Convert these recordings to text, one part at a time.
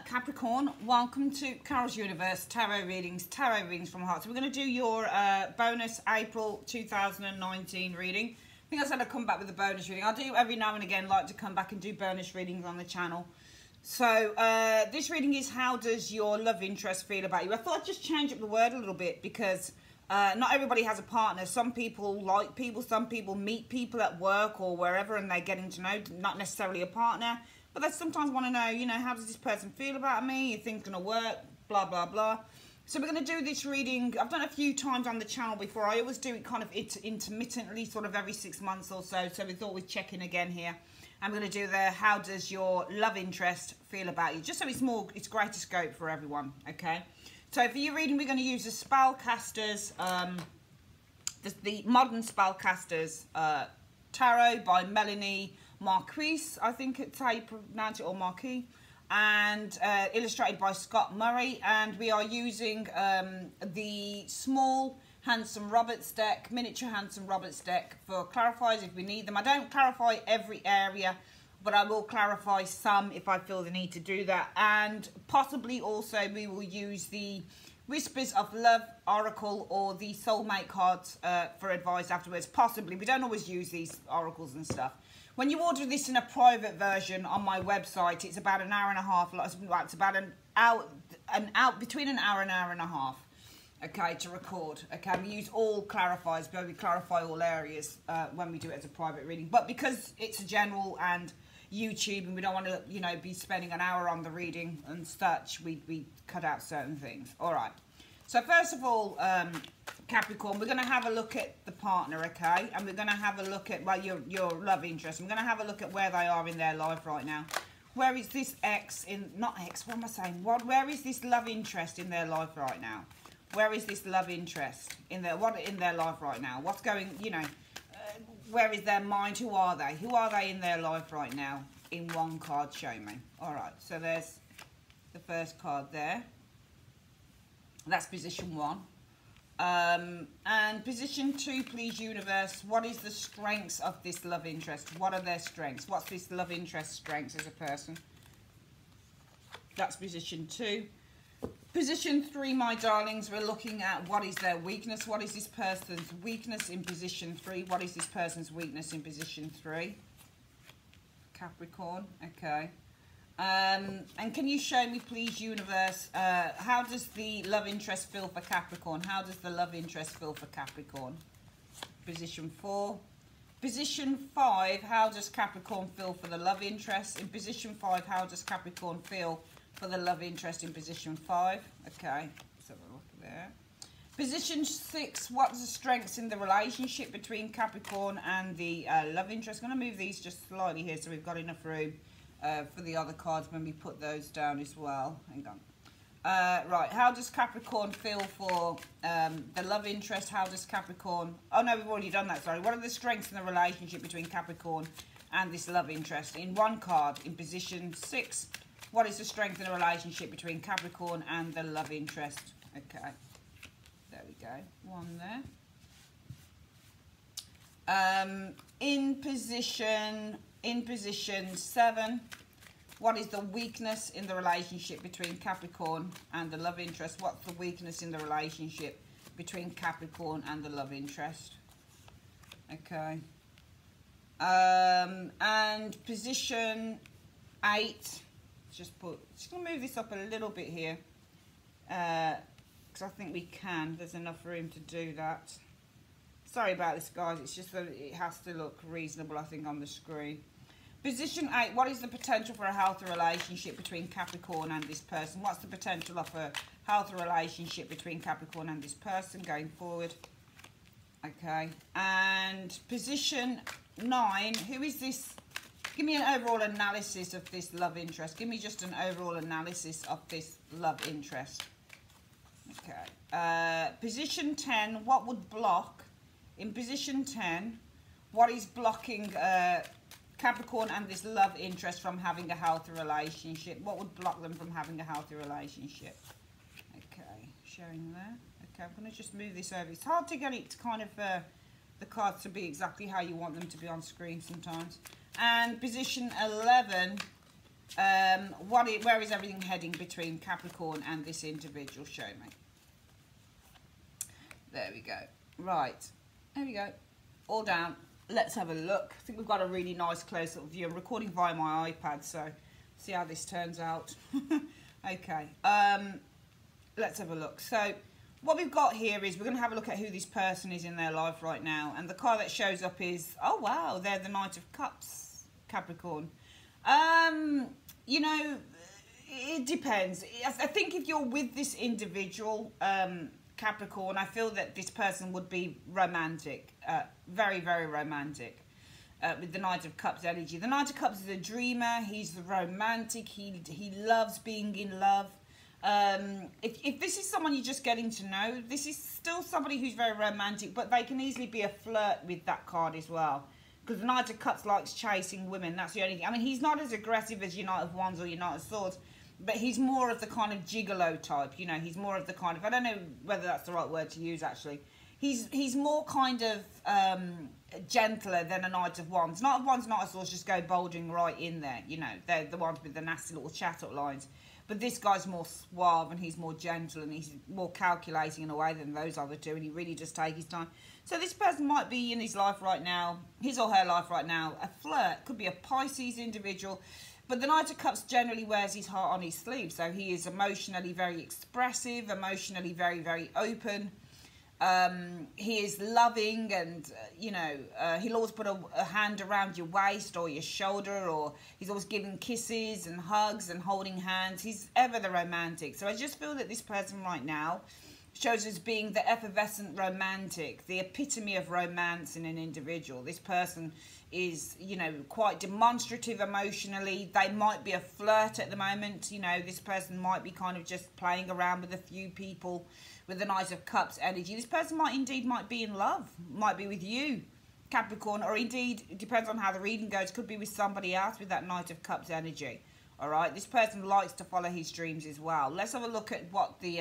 Capricorn, welcome to Carol's Universe Tarot Readings from Heart. So we're going to do your bonus April 2019 reading. I think I said I'd come back with a bonus reading. I do every now and again like to come back and do bonus readings on the channel. So this reading is, how does your love interest feel about you? I thought I'd just change up the word a little bit because not everybody has a partner. Some people like people, some people meet people at work or wherever and they're getting to know, not necessarily a partner. But they sometimes want to know, you know, how does this person feel about me? You think it's going to work? Blah, blah, blah. So we're going to do this reading. I've done it a few times on the channel before. I always do it kind of intermittently, sort of every 6 months or so. So we thought we'd check in again here. I'm going to do the how does your love interest feel about you? Just so it's greater scope for everyone, okay? So for your reading, we're going to use the Spellcasters, the Modern Spellcasters Tarot by Melanie Marquise, I think it's how you pronounce it, or Marquis, and illustrated by Scott Murray. And we are using the small Handsome Roberts deck, miniature Handsome Roberts deck for clarifiers if we need them. I don't clarify every area, but I will clarify some if I feel the need to do that. And possibly also we will use the Whispers of Love Oracle or the Soulmate cards for advice afterwards. Possibly. We don't always use these oracles and stuff. When you order this in a private version on my website, it's about an hour and a half. It's about between an hour and a half, okay, to record. Okay, we use all clarifiers, but we clarify all areas when we do it as a private reading. But because it's a general and YouTube, and we don't want to, you know, be spending an hour on the reading and such, we cut out certain things. All right. So first of all, Capricorn, we're going to have a look at the partner, okay? And we're going to have a look at, well, your love interest. We're going to have a look at where they are in their life right now. Where is this what am I saying? Where is this love interest in their life right now? Where is this love interest in their life right now? What's going, you know, where is their mind? Who are they? Who are they in their life right now? In one card, show me. All right, so there's the first card there. That's position 1. And position 2, please, universe. What is the strengths of this love interest? What are their strengths? What's this love interest strengths as a person? That's position 2. Position 3, my darlings, we're looking at what is their weakness. What is this person's weakness in position 3? What is this person's weakness in position 3? Capricorn, okay. And can you show me, please, universe, how does the love interest feel for Capricorn? How does the love interest feel for Capricorn? Position 4. Position 5, how does Capricorn feel for the love interest? In position 5, how does Capricorn feel for the love interest in position 5? Okay, let's have a look there. Position 6, what's the strengths in the relationship between Capricorn and the love interest? I'm going to move these just slightly here so we've got enough room for the other cards when we put those down as well. Hang on. Right, how does Capricorn feel for the love interest? How does Capricorn... Oh, no, we've already done that, sorry. What are the strengths in the relationship between Capricorn and this love interest? In one card, in position 6, what is the strength in the relationship between Capricorn and the love interest? Okay, there we go. One there. In position 7, what is the weakness in the relationship between Capricorn and the love interest? What's the weakness in the relationship between Capricorn and the love interest? Okay. And position 8, just gonna move this up a little bit here because I think we can. There's enough room to do that. Sorry about this, guys. It's just that it has to look reasonable, I think, on the screen. Position 8, what is the potential for a healthy relationship between Capricorn and this person? What's the potential of a healthy relationship between Capricorn and this person going forward? Okay. And position 9, who is this? Give me an overall analysis of this love interest. Give me just an overall analysis of this love interest. Okay. Position 10, what would block? In position 10, what is blocking Capricorn and this love interest from having a healthy relationship? What would block them from having a healthy relationship? Okay, showing there. Okay, I'm going to just move this over. It's hard to get it to kind of the cards to be exactly how you want them to be on screen sometimes. And position 11, Where is everything heading between Capricorn and this individual? Show me. There we go. Right. There we go. All down. Let's have a look. I think we've got a really nice close-up view. I'm recording via my iPad, so see how this turns out. Okay. Let's have a look. So what we've got here is we're going to have a look at who this person is in their life right now. And the card that shows up is, oh, wow, they're the Knight of Cups, Capricorn. You know, it depends. I think if you're with this individual, Capricorn, I feel that this person would be romantic, very, very romantic, with the Knight of Cups energy. The Knight of Cups is a dreamer. He's romantic. He loves being in love. If this is someone you're just getting to know, this is still somebody who's very romantic, but they can easily be a flirt with that card as well. Because the Knight of Cups likes chasing women. That's the only thing. I mean, he's not as aggressive as your Knight of Wands or your Knight of Swords, but he's more of the kind of gigolo type. You know, he's more of the kind of, I don't know whether that's the right word to use, actually. He's more kind of gentler than a Knight of Wands. Knight of Wands, Knight of Swords just go bulging right in there. You know, they're the ones with the nasty little chat-up lines. But this guy's more suave and he's more gentle and he's more calculating in a way than those other two, and he really does take his time. So this person might be in his life right now, his or her life right now, a flirt. Could be a Pisces individual. But the Knight of Cups generally wears his heart on his sleeve. So he is emotionally very expressive, emotionally very, very open. He is loving and, you know, he'll always put a hand around your waist or your shoulder, or he's always giving kisses and hugs and holding hands. He's ever the romantic. So I just feel that this person right now shows as being the effervescent romantic, the epitome of romance in an individual. This person is, you know, quite demonstrative emotionally. They might be a flirt at the moment. You know, this person might be kind of just playing around with a few people with the Knight of Cups energy. This person might be in love, might be with you, Capricorn, or indeed, it depends on how the reading goes, could be with somebody else with that Knight of Cups energy. All right, this person likes to follow his dreams as well. Let's have a look at what the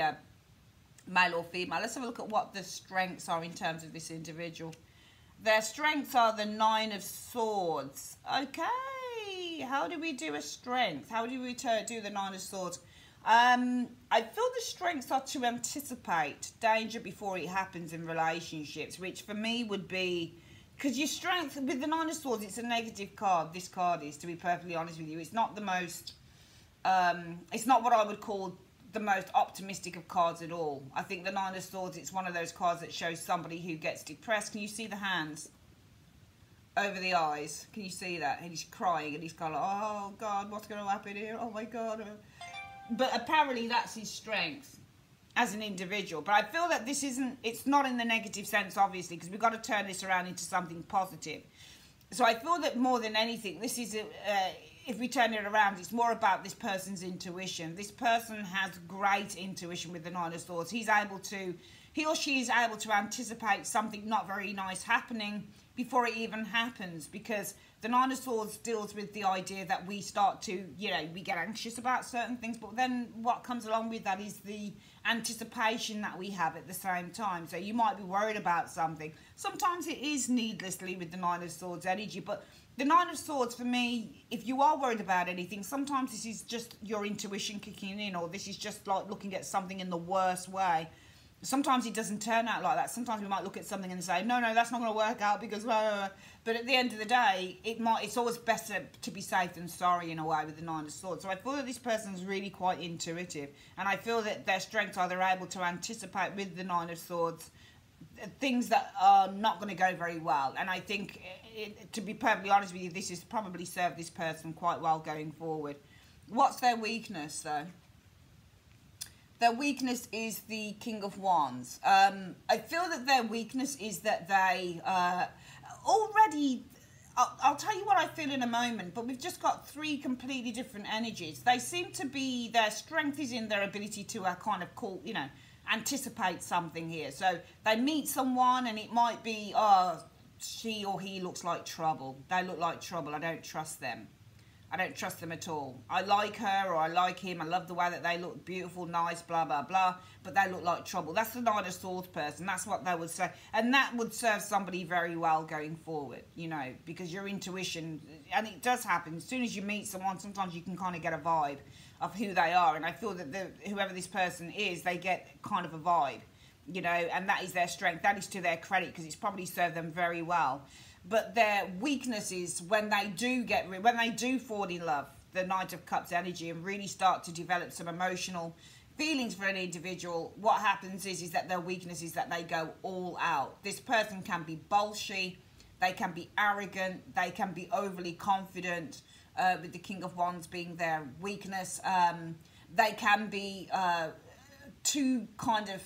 male or female, let's have a look at what the strengths are in terms of this individual. Their strengths are the 9 of Swords. Okay, how do we do a strength? How do we do the 9 of Swords? I feel the strengths are to anticipate danger before it happens in relationships, which for me would be, because your strength, with the 9 of Swords, it's a negative card. This card is, to be perfectly honest with you. It's not the most, it's not what I would call the most optimistic of cards at all. I think the 9 of Swords, it's one of those cards that shows somebody who gets depressed. Can you see the hands over the eyes? Can you see that? And he's crying and he's kind of like, oh God, what's going to happen here? Oh my God. But apparently that's his strength as an individual. But I feel that this isn't, it's not in the negative sense, obviously, because we've got to turn this around into something positive. So I feel that more than anything, this is, if we turn it around, it's more about this person's intuition. This person has great intuition with the 9 of Swords. He or she is able to anticipate something not very nice happening before it even happens, because the 9 of Swords deals with the idea that we start to, you know, we get anxious about certain things, but then what comes along with that is the anticipation that we have at the same time. So you might be worried about something. Sometimes it is needlessly with the 9 of Swords energy, but the 9 of Swords, for me, if you are worried about anything, sometimes this is just your intuition kicking in, or this is just like looking at something in the worst way. Sometimes it doesn't turn out like that. Sometimes we might look at something and say, no, that's not going to work out because, but at the end of the day, it's always better to be safe than sorry in a way with the 9 of Swords. So I feel that this person's really quite intuitive, and I feel that their strengths are they're able to anticipate with the 9 of Swords things that are not going to go very well. And I think, to be perfectly honest with you, this has probably served this person quite well going forward. What's their weakness, though? Their weakness is the King of Wands. I feel that their weakness is that they already... I'll tell you what I feel in a moment, but we've just got 3 completely different energies. They seem to be... Their strength is in their ability to kind of call, you know, anticipate something here. So they meet someone and it might be, oh, she or he looks like trouble. They look like trouble. I don't trust them. I don't trust them at all. I like her or I like him. I love the way that they look beautiful, nice, blah, blah, blah. But they look like trouble. That's the Nine of Swords person. That's what they would say. And that would serve somebody very well going forward, you know, because your intuition, and it does happen. As soon as you meet someone, sometimes you can kind of get a vibe of who they are. And I feel that whoever this person is, they get kind of a vibe, you know, and that is their strength. That is to their credit because it's probably served them very well. But their weakness is when they do fall in love, the Knight of Cups energy, and really start to develop some emotional feelings for an individual, what happens is that their weakness is that they go all out. This person can be bolshy, they can be arrogant, they can be overly confident, with the King of Wands being their weakness. They can be too kind of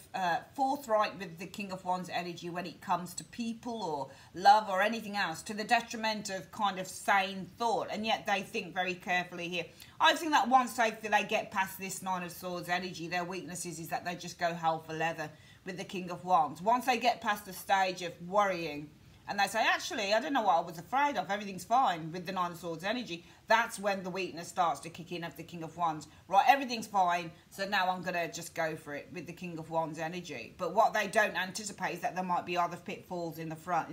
forthright with the King of Wands energy when it comes to people or love or anything else, to the detriment of kind of sane thought, and yet they think very carefully here. I think that once they get past this Nine of Swords energy, their weaknesses is that they just go hell for leather with the King of Wands. Once they get past the stage of worrying and they say, actually, I don't know what I was afraid of, everything's fine with the Nine of Swords energy, that's when the weakness starts to kick in of the King of Wands. Right, everything's fine, so now I'm going to just go for it with the King of Wands energy. But what they don't anticipate is that there might be other pitfalls in the front,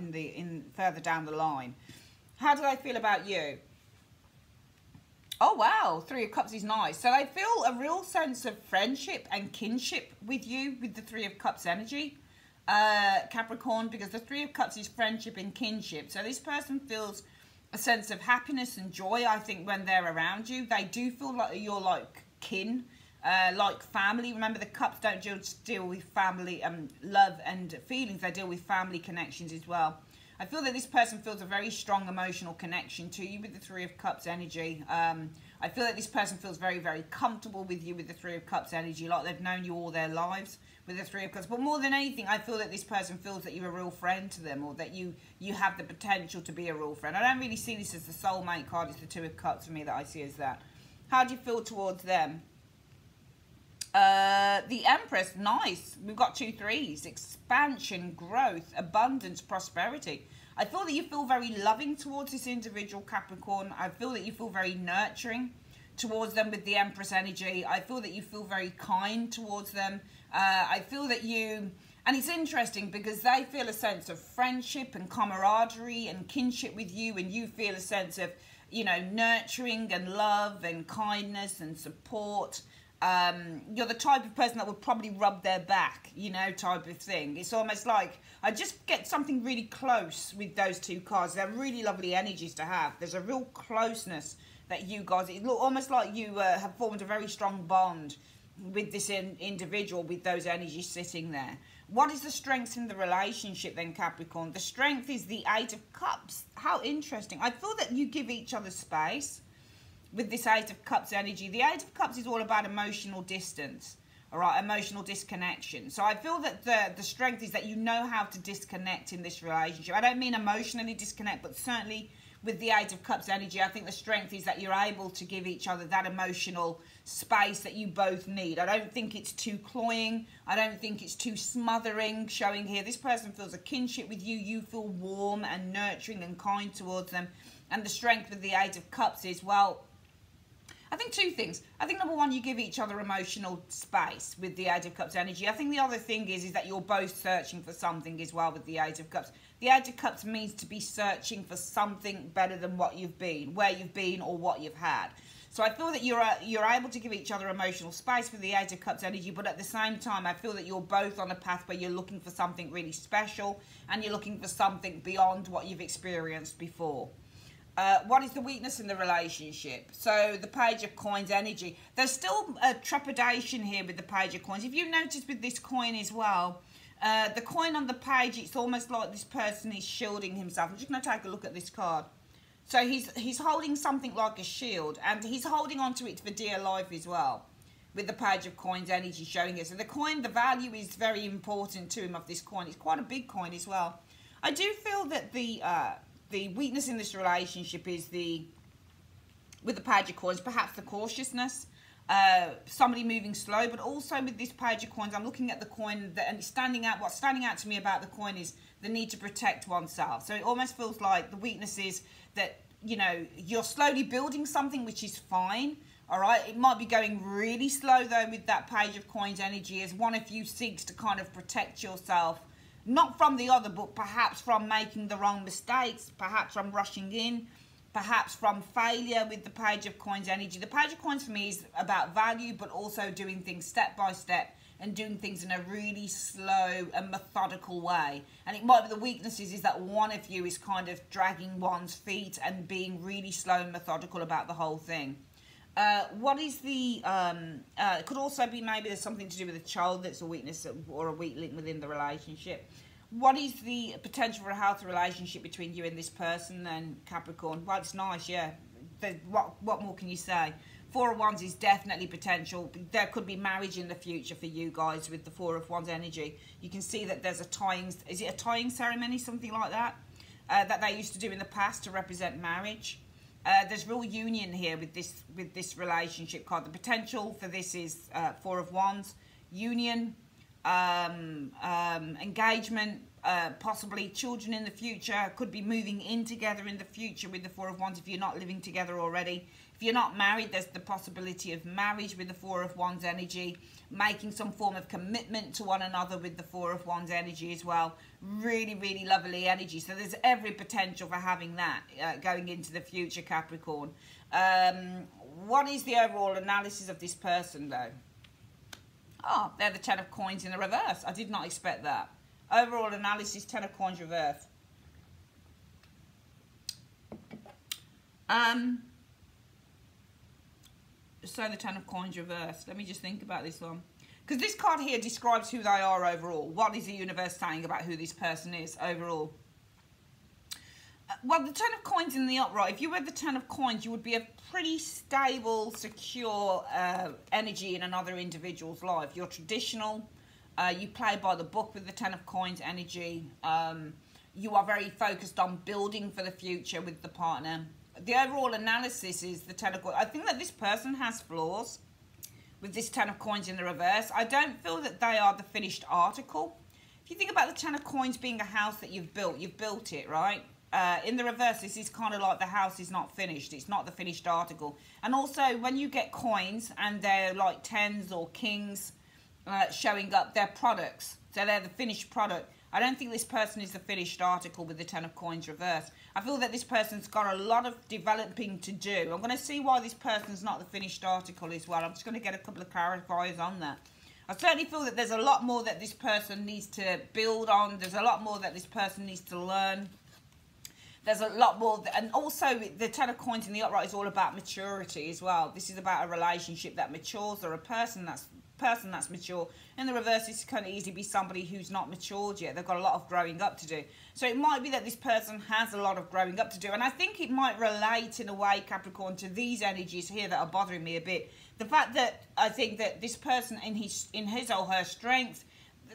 further down the line. How do they feel about you? Oh, wow, Three of Cups is nice. So they feel a real sense of friendship and kinship with you with the Three of Cups energy. Capricorn, because the Three of Cups is friendship and kinship. So this person feels a sense of happiness and joy, I think, when they're around you. They do feel like you're like kin, like family. Remember, the cups don't just deal with family love and feelings, they deal with family connections as well. I feel that this person feels a very strong emotional connection to you with the Three of Cups energy. I feel that this person feels very, very comfortable with you with the Three of Cups energy, like they've known you all their lives with the Three of Cups. But more than anything, I feel that this person feels that you're a real friend to them, or that you have the potential to be a real friend. I don't really see this as the soulmate card. It's the Two of Cups for me that I see as that. How do you feel towards them? The Empress, nice. We've got 2 threes. Expansion, growth, abundance, prosperity. I feel that you feel very loving towards this individual, Capricorn. I feel that you feel very nurturing towards them with the Empress energy. I feel that you feel very kind towards them. I feel that you, and it's interesting because they feel a sense of friendship and camaraderie and kinship with you, and you feel a sense of, you know, nurturing and love and kindness and support. You're the type of person that would probably rub their back, you know, type of thing. It's almost like, I just get something really close with those two cards. They're really lovely energies to have. There's a real closeness that you guys, it looks almost like you have formed a very strong bond with this individual, with those energies sitting there. What is the strength in the relationship then, Capricorn? The strength is the Eight of Cups. How interesting. I feel that you give each other space with this Eight of Cups energy. The Eight of Cups is all about emotional distance, all right, emotional disconnection. So I feel that the strength is that you know how to disconnect in this relationship. I don't mean emotionally disconnect, but certainly with the Eight of Cups energy, I think the strength is that you're able to give each other that emotional space that you both need. I don't think it's too cloying. I don't think it's too smothering, showing here. This person feels a kinship with you. You feel warm and nurturing and kind towards them. And the strength with the Eight of Cups is, well, I think 2 things. I think number 1, you give each other emotional space with the Eight of Cups energy. I think the other thing is that you're both searching for something as well with the Eight of Cups. The Eight of Cups means to be searching for something better than what you've been, where you've been, or what you've had. So I feel that you're able to give each other emotional space with the Eight of Cups energy, but at the same time, I feel that you're both on a path where you're looking for something really special, and you're looking for something beyond what you've experienced before. What is the weakness in the relationship? So the Page of Coins energy. There's still a trepidation here with the Page of Coins. If you notice with this coin as well, the coin on the page, it's almost like this person is shielding himself. I'm just going to take a look at this card. So he's holding something like a shield, and he's holding onto it for dear life as well, with the Page of Coins energy showing it. So the coin, the value is very important to him of this coin. It's quite a big coin as well. I do feel that the weakness in this relationship is with the Page of Coins, perhaps the cautiousness, somebody moving slow, but also with this Page of Coins, I'm looking at the coin and what's standing out to me about the coin is the need to protect oneself. So it almost feels like the weakness is that you know, you're slowly building something, which is fine. All right, it might be going really slow though with that Page of Coins energy, as one of you seeks to kind of protect yourself, not from the other, but perhaps from making the wrong mistakes, perhaps from rushing in, perhaps from failure with the Page of Coins energy. The Page of Coins for me is about value, but also doing things step by step and doing things in a really slow and methodical way. And it might be the weaknesses is that one of you is kind of dragging one's feet and being really slow and methodical about the whole thing. What is the, it could also be maybe there's something to do with a child that's a weakness or a weak link within the relationship. What is the potential for a healthy relationship between you and this person then, Capricorn? Well, it's nice, yeah. What more can you say? Four of Wands is definitely potential. There could be marriage in the future for you guys with the Four of Wands energy. You can see that there's a tying, is it a tying ceremony, something like that, that they used to do in the past to represent marriage. There's real union here with this relationship card. The potential for this is Four of Wands, union, engagement, possibly children in the future. Could be moving in together in the future with the Four of Wands if you're not living together already. If you're not married, there's the possibility of marriage with the Four of Wands energy, making some form of commitment to one another with the Four of Wands energy as well. Really, really lovely energy. So there's every potential for having that going into the future, Capricorn. What is the overall analysis of this person, though? Oh, they're the Ten of Coins in the reverse. I did not expect that. Overall analysis, Ten of Coins reverse. So the Ten of Coins reversed. Let me just think about this one. Because this card here describes who they are overall. What is the universe saying about who this person is overall? Well, the Ten of Coins in the upright, if you were the Ten of Coins, you would be a pretty stable, secure energy in another individual's life. You're traditional. You play by the book with the Ten of Coins energy. You are very focused on building for the future with the partner. The overall analysis is the Ten of Coins. I think that this person has flaws with this Ten of Coins in the reverse. I don't feel that they are the finished article. If you think about the Ten of Coins being a house that you've built it, right? In the reverse, this is kind of like the house is not finished. It's not the finished article. And also, when you get coins and they're like tens or kings showing up, they're products. So they're the finished product. I don't think this person is the finished article with the Ten of Coins reverse. I feel that this person's got a lot of developing to do. I'm going to see why this person's not the finished article as well. I'm just going to get a couple of clarifiers on that. I certainly feel that there's a lot more that this person needs to build on. There's a lot more that this person needs to learn. There's a lot more, and also the Ten of Coins in the upright is all about maturity as well. This is about a relationship that matures, or a person that's mature. In the reverse, this can easily be somebody who's not matured yet. They've got a lot of growing up to do. So it might be that this person has a lot of growing up to do, and I think it might relate in a way, Capricorn, to these energies here that are bothering me a bit. The fact that I think that this person, in his or her strength,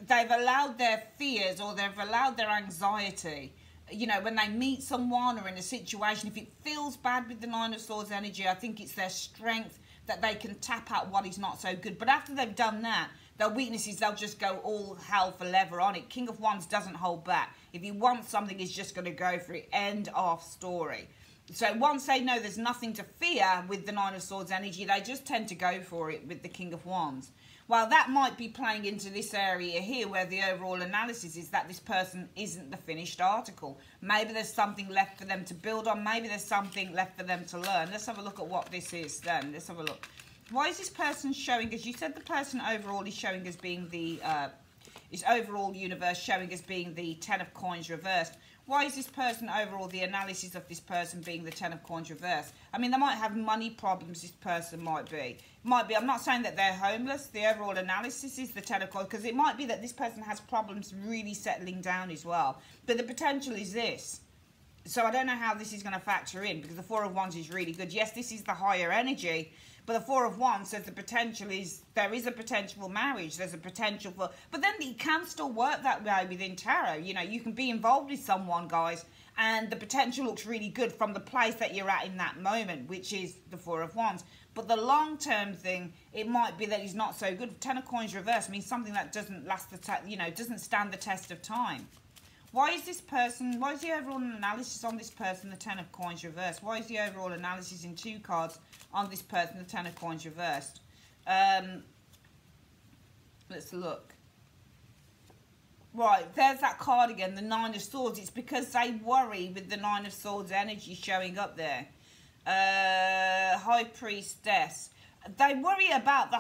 they've allowed their fears or they've allowed their anxiety. You know, when they meet someone or in a situation, if it feels bad with the Nine of Swords energy, I think it's their strength that they can tap out what is not so good. But after they've done that, their weaknesses, they'll just go all hell for leather on it. King of Wands doesn't hold back. If he wants something, he's just going to go for it. End of story. So once they know there's nothing to fear with the Nine of Swords energy, they just tend to go for it with the King of Wands. Well, that might be playing into this area here where the overall analysis is that this person isn't the finished article. Maybe there's something left for them to build on. Maybe there's something left for them to learn. Let's have a look at what this is then. Let's have a look. Why is this person showing, as you said, the person overall is showing as being the, is overall universe showing as being the Ten of Coins reversed. Why is this person overall, the analysis of this person being the Ten of Coins reversed? I mean, they might have money problems, this person might be. I'm not saying that they're homeless. The overall analysis is the Ten of Coins, because it might be that this person has problems really settling down as well. But the potential is this. So I don't know how this is going to factor in, because the Four of Wands is really good. Yes, this is the higher energy, but the Four of Wands says the potential is, there is a potential for marriage. There's a potential for, but then it can still work that way within tarot. You know, you can be involved with someone, guys, and the potential looks really good from the place that you're at in that moment, which is the Four of Wands. But the long-term thing, it might be that he's not so good. Ten of Coins reverse means something that doesn't last the, doesn't stand the test of time. Why is this person, why is the overall analysis on this person the Ten of Coins reversed? Why is the overall analysis in 2 cards on this person the Ten of Coins reversed? Let's look. Right, there's that card again, the Nine of Swords. It's because they worry with the Nine of Swords energy showing up there. High Priestess. They worry about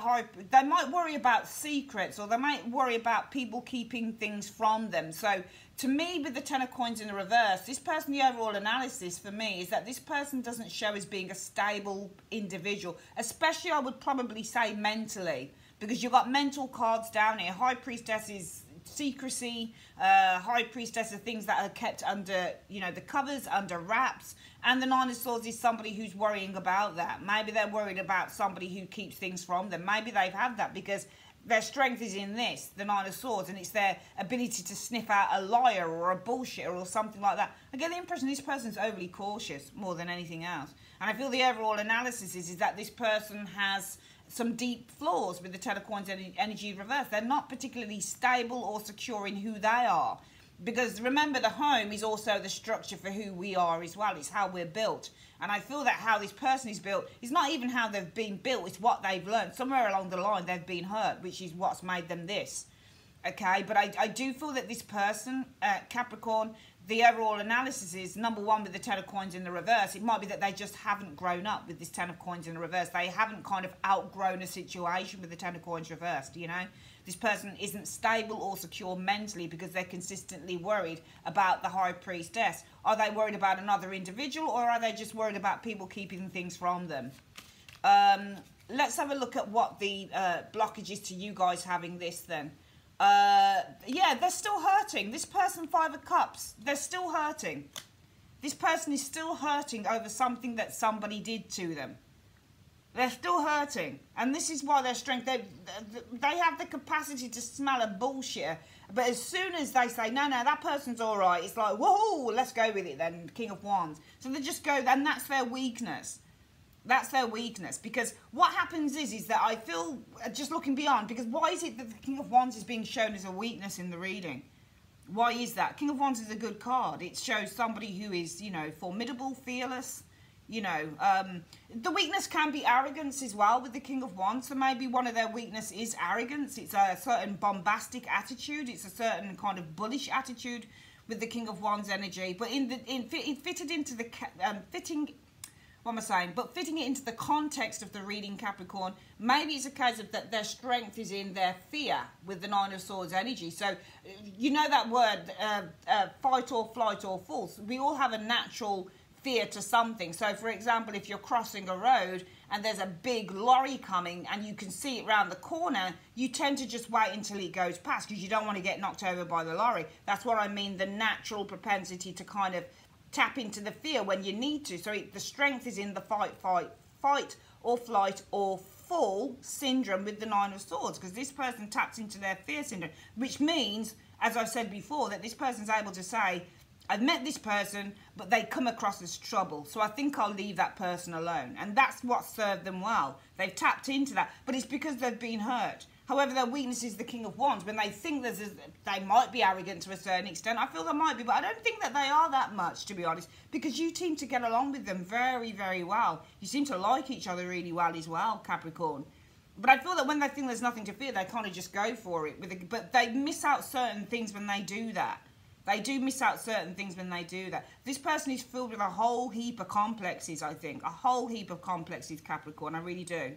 they might worry about secrets, or they might worry about people keeping things from them. So to me, with the Ten of Coins in the reverse, this person, the overall analysis for me is that this person doesn't show as being a stable individual, especially I would probably say mentally, because you've got mental cards down here. High Priestess is secrecy, High Priestess are things that are kept under, you know, the covers, under wraps, and the Nine of Swords is somebody who's worrying about that. Maybe they're worried about somebody who keeps things from them. Maybe they've had that because their strength is in this, the Nine of Swords, and it's their ability to sniff out a liar or a bullshitter or something like that. I get the impression this person's overly cautious more than anything else. And I feel the overall analysis is that this person has some deep flaws with the Ten of Coins energy reverse. They're not particularly stable or secure in who they are. Because remember, the home is also the structure for who we are as well. It's how we're built. And I feel that how this person is built is not even how they've been built. It's what they've learned. Somewhere along the line, they've been hurt, which is what's made them this. Okay, but I do feel that this person, Capricorn, the overall analysis is, number one, with the Ten of Coins in the reverse, it might be that they just haven't grown up with this Ten of Coins in the reverse. They haven't kind of outgrown a situation with the Ten of Coins reversed, you know. This person isn't stable or secure mentally because they're consistently worried about the High Priestess. Are they worried about another individual, or are they just worried about people keeping things from them? Let's have a look at what the blockage is to you guys having this then. Yeah, they're still hurting. This person, Five of Cups, they're still hurting. This person is still hurting over something that somebody did to them. They're still hurting. And this is why their strength, they have the capacity to smell a bullshit. But as soon as they say, no, that person's all right, it's like, whoa, let's go with it then, King of Wands. So they just go, and that's their weakness. That's their weakness, because what happens is that I feel, just looking beyond, because why is it that the King of Wands is being shown as a weakness in the reading? Why is that? King of Wands is a good card. It shows somebody who is, you know, formidable, fearless, you know. The weakness can be arrogance as well with the King of Wands. So maybe one of their weakness is arrogance. It's a certain bombastic attitude. It's a certain kind of bullish attitude with the King of Wands energy. But fitted into the, what am I saying? But fitting it into the context of the reading, Capricorn, maybe it's a case of that their strength is in their fear with the Nine of Swords energy. So, you know that word, fight or flight or fall. We all have a natural fear to something. So, for example, if you're crossing a road and there's a big lorry coming and you can see it round the corner, you tend to just wait until it goes past because you don't want to get knocked over by the lorry. That's what I mean, the natural propensity to kind of tap into the fear when you need to. So the strength is in the fight or flight or fall syndrome with the Nine of Swords, because this person taps into their fear syndrome, which means, as I've said before, that this person's able to say, I've met this person, but they come across as trouble, so I think I'll leave that person alone. And that's what served them well. They've tapped into that, but it's because they've been hurt. However, their weakness is the King of Wands. When they think they might be arrogant to a certain extent, I feel they might be, but I don't think that they are that much, to be honest, because you seem to get along with them very, very well. You seem to like each other really well as well, Capricorn. But I feel that when they think there's nothing to fear, they kind of just go for it. But they miss out certain things when they do that. They do miss out certain things when they do that. This person is filled with a whole heap of complexes, I think. A whole heap of complexes, Capricorn. I really do.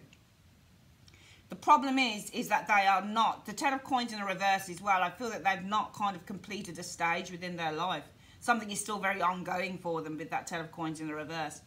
The problem is that they are not. The Ten of Coins in the reverse as well. I feel that they've not kind of completed a stage within their life. Something is still very ongoing for them with that Ten of Coins in the reverse.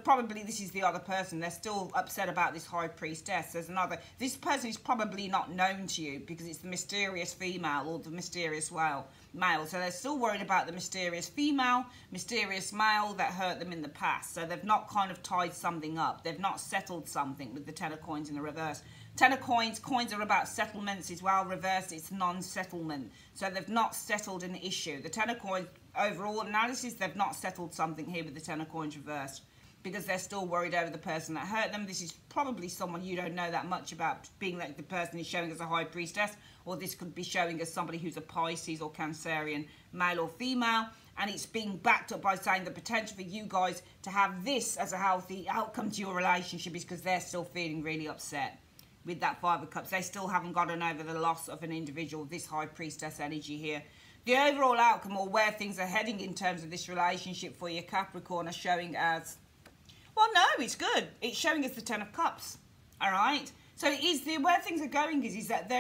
Probably this is the other person. They're still upset about this High Priestess. There's another. This person is probably not known to you because it's the mysterious female or the mysterious male. So they're still worried about the mysterious female, mysterious male that hurt them in the past. So they've not kind of tied something up. They've not settled something with the Ten of Coins in the reverse. Ten of Coins are about settlements as well. Reversed, it's non-settlement. So they've not settled an issue. The Ten of Coins, overall analysis, they've not settled something here with the Ten of Coins reversed. because they're still worried over the person that hurt them. This is probably someone you don't know that much about, being like the person is showing as a high priestess, or this could be showing as somebody who's a Pisces or Cancerian, male or female, and it's being backed up by saying the potential for you guys to have this as a healthy outcome to your relationship is because they're still feeling really upset with that Five of Cups. They still haven't gotten over the loss of an individual, this high priestess energy here. The overall outcome, or where things are heading in terms of this relationship for your Capricorn, are showing as, well, no, it's good. It's showing us the Ten of Cups, all right? So it is where things are going is that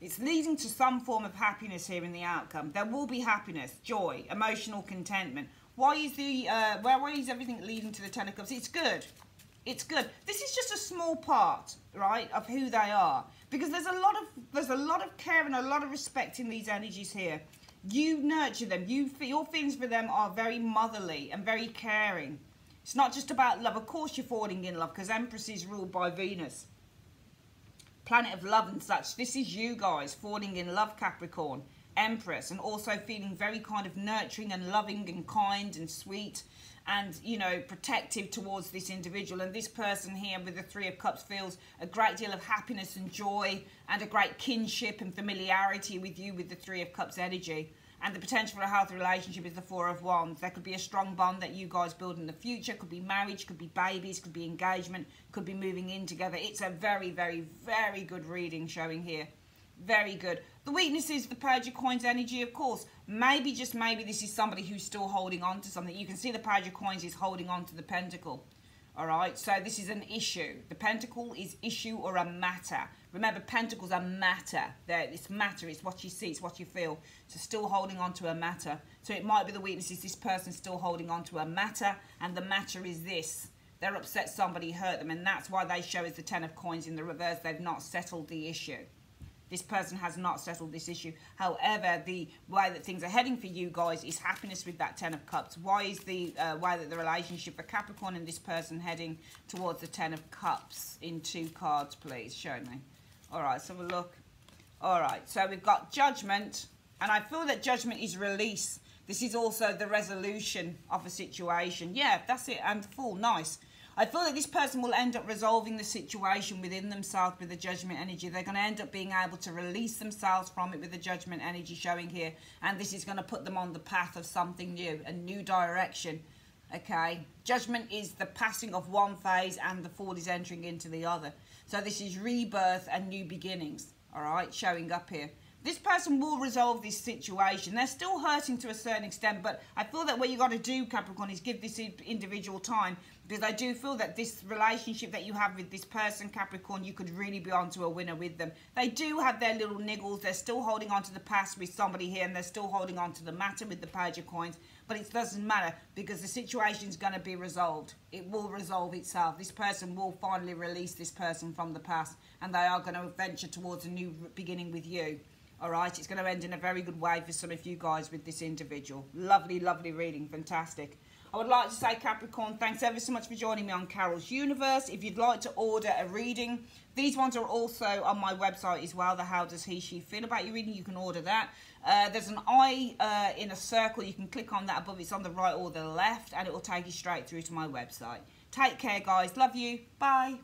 it's leading to some form of happiness here in the outcome. There will be happiness, joy, emotional contentment. Why is everything leading to the Ten of Cups? It's good. It's good. This is just a small part, right, of who they are, because there's a lot of care and a lot of respect in these energies here. You nurture them. Your feelings for them are very motherly and very caring. It's not just about love. Of course you're falling in love, because Empress is ruled by Venus, planet of love and such. This is you guys falling in love, Capricorn, Empress, and also feeling very kind of nurturing and loving and kind and sweet and, you know, protective towards this individual. And this person here with the Three of Cups feels a great deal of happiness and joy and a great kinship and familiarity with you with the Three of Cups energy. And the potential for a healthy relationship is the Four of Wands. There could be a strong bond that you guys build in the future. Could be marriage, could be babies, could be engagement, could be moving in together. It's a very, very, very good reading showing here. Very good. The weakness is the Page of Coins energy, of course. Maybe, just maybe, this is somebody who's still holding on to something. You can see the Page of Coins is holding on to the Pentacle. All right, so this is an issue. The Pentacle is issue or a matter. Remember, Pentacles are matter. It's matter, it's what you see, it's what you feel. So still holding on to a matter. So it might be the weakness is this person still holding on to a matter, and the matter is this. They're upset somebody hurt them, and that's why they show as the Ten of Coins in the reverse. They've not settled the issue. This person has not settled this issue. However, the way that things are heading for you guys is happiness with that Ten of Cups. Why is the way that the relationship for Capricorn and this person heading towards the Ten of Cups in 2 cards, please? Show me. All right, let's have a look. All right, so we've got Judgment, and I feel that Judgment is release. This is also the resolution of a situation. Yeah, that's it, and Fool, nice. I feel that this person will end up resolving the situation within themselves with the Judgment energy. They're going to end up being able to release themselves from it with the Judgment energy showing here. And this is going to put them on the path of something new, a new direction. Okay, Judgment is the passing of one phase and the Fool is entering into the other. So this is rebirth and new beginnings, all right, showing up here. This person will resolve this situation. They're still hurting to a certain extent, but I feel that what you got to do, Capricorn, is give this individual time, because I do feel that this relationship that you have with this person, Capricorn, you could really be onto a winner with them. They do have their little niggles. They're still holding on to the past with somebody here, and they're still holding on to the matter with the Page of Coins, but it doesn't matter because the situation is going to be resolved. It will resolve itself. This person will finally release this person from the past, and they are going to venture towards a new beginning with you. All right, it's going to end in a very good way for some of you guys with this individual. Lovely, lovely reading. Fantastic. I would like to say, Capricorn, thanks ever so much for joining me on Carol's Universe. If you'd like to order a reading, these ones are also on my website as well, the How Does He, She Feel About Your Reading. You can order that. There's an eye in a circle. You can click on that above. It's on the right or the left, and it will take you straight through to my website. Take care, guys. Love you. Bye.